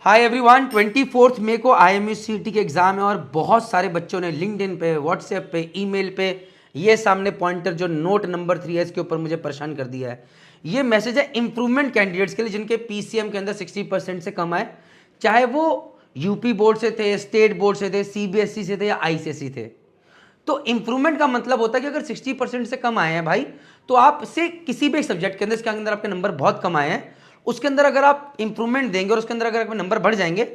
Hi everyone, 24 मई को IMUCT के exam है और बहुत सारे बच्चों ने लिंक्डइन पे, व्हाट्सएप पे, ईमेल पे ये सामने पॉइंटर जो नोट नंबर 3 है इसके ऊपर मुझे परेशान कर दिया है। ये मैसेज है इंप्रूवमेंट कैंडिडेट्स के लिए जिनके PCM के अंदर 60% से कम आए, चाहे वो यूपी बोर्ड से थे, स्टेट बोर्ड से थे, CBSE से थे या ICSE थे। तो इंप्रूवमेंट का मतलब होता है कि अगर 60% से कम आए हैं भाई, तो आपसे किसी भी सब्जेक्ट के अंदर इसके अंदर आपके नंबर बहुत कम आए हैं, उसके अंदर अगर आप इंप्रूवमेंट देंगे और उसके अंदर अगर आपके नंबर बढ़ जाएंगे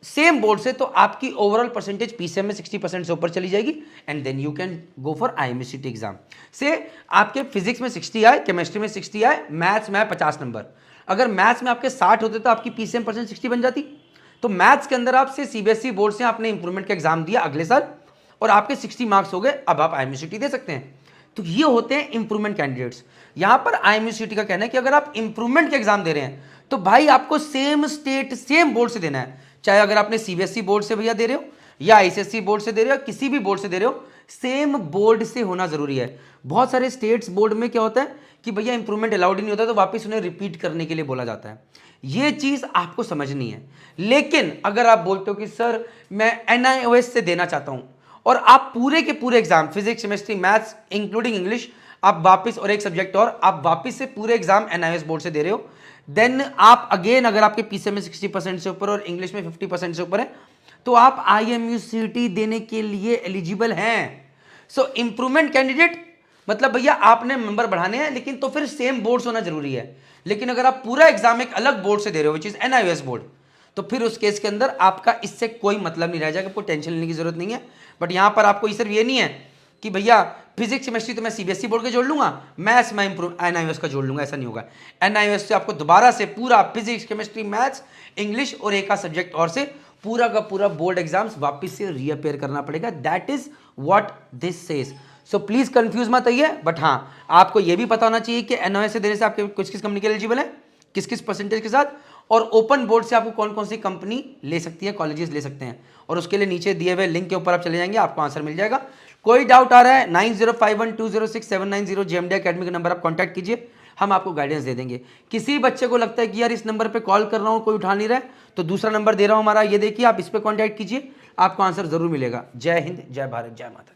सेम बोर्ड से, तो आपकी ओवरऑल परसेंटेज PCM में 60% से ऊपर चली जाएगी and then you can go for IMUCT exam से। आपके फिजिक्स में 60 आए, केमिस्ट्री में 60 आए, मैथ्स में 50 नंबर। अगर मैथ्स में आपके 60 होते तो आपकी PCM परसेंट 60 बन जाती। तो मैथ्स के अंदर आपसे CBSE बोर्ड से आपने इंप्रूवमेंट का एग्जाम दिया अगले साल और आपके 60 मार्क्स हो गए, अब आप IMUCT दे सकते हैं। तो ये होते हैं इंप्रूवमेंट कैंडिडेट्स। यहां पर IMUCT का कहना है कि अगर आप इंप्रूवमेंट के एग्जाम दे रहे हैं तो भाई आपको सेम स्टेट सेम बोर्ड से देना है, चाहे अगर आपने CBSE बोर्ड से भैया दे रहे हो या ICSE बोर्ड से दे रहे हो, किसी भी बोर्ड से दे रहे हो, सेम बोर्ड से होना जरूरी है। बहुत सारे स्टेट्स बोर्ड में क्या होता है कि भैया इंप्रूवमेंट अलाउड ही नहीं होता, तो वापस उन्हें रिपीट करने के लिए बोला जाता है। ये चीज आपको समझनी है। लेकिन अगर आप बोलते हो कि सर मैं NIOS से देना चाहता हूं और आप पूरे के पूरे exam physics, chemistry, maths including English आप वापस और एक सब्जेक्ट और आप वापस से पूरे एग्जाम NIOS बोर्ड से दे रहे हो, देन आप अगेन अगर आपके PCM में 60% से ऊपर और इंग्लिश में 50% से ऊपर है तो आप IMUCT देने के लिए एलिजिबल हैं। सो इंप्रूवमेंट कैंडिडेट मतलब भैया आपने नंबर बढ़ाने हैं, लेकिन तो फिर सेम बोर्ड होना जरूरी है। लेकिन अगर आप पूरा एग्जाम एक अलग बोर्ड से दे रहे हो विच इज NIOS बोर्ड, तो फिर उस केस के अंदर आपका इससे कोई मतलब नहीं रह जाएगा, कोई टेंशन लेने की जरूरत नहीं है। बट यहां पर आपको सिर्फ ये नहीं है कि भैया फिजिक्स केमिस्ट्री तो मैं CBSE बोर्ड के जोड़ लूंगा, मैथ्स मैं NIOS का जोड़ लूंगा, ऐसा नहीं होगा। NIOS से आपको दोबारा से पूरा फिजिक्स, केमिस्ट्री, मैथ्स, इंग्लिश और एक आध सब्जेक्ट और से पूरा का पूरा बोर्ड एग्जाम्स वापस से रीअपेयर करना पड़ेगा। That is what this says. So please confuse मत आइए। बट हाँ, आपको यह भी पता होना चाहिए कि NIOS से देने से आपके किस किस कंपनी के एलिजिबल है, किस किस परसेंटेज के साथ, और ओपन बोर्ड से आपको कौन कौन सी कंपनी ले सकती है, कॉलेजेस ले सकते हैं। और उसके लिए नीचे दिए हुए लिंक के ऊपर आप चले जाएंगे, आपको आंसर मिल जाएगा। कोई डाउट आ रहा है 9051206790 JMD अकेडमी का नंबर आप कांटेक्ट कीजिए, हम आपको गाइडेंस दे देंगे। किसी बच्चे को लगता है कि यार इस नंबर पे कॉल कर रहा हूं कोई उठा नहीं रहा है, तो दूसरा नंबर दे रहा हूं हमारा, ये देखिए, आप इस पे कांटेक्ट कीजिए, आपको आंसर जरूर मिलेगा। जय हिंद, जय भारत, जय माता।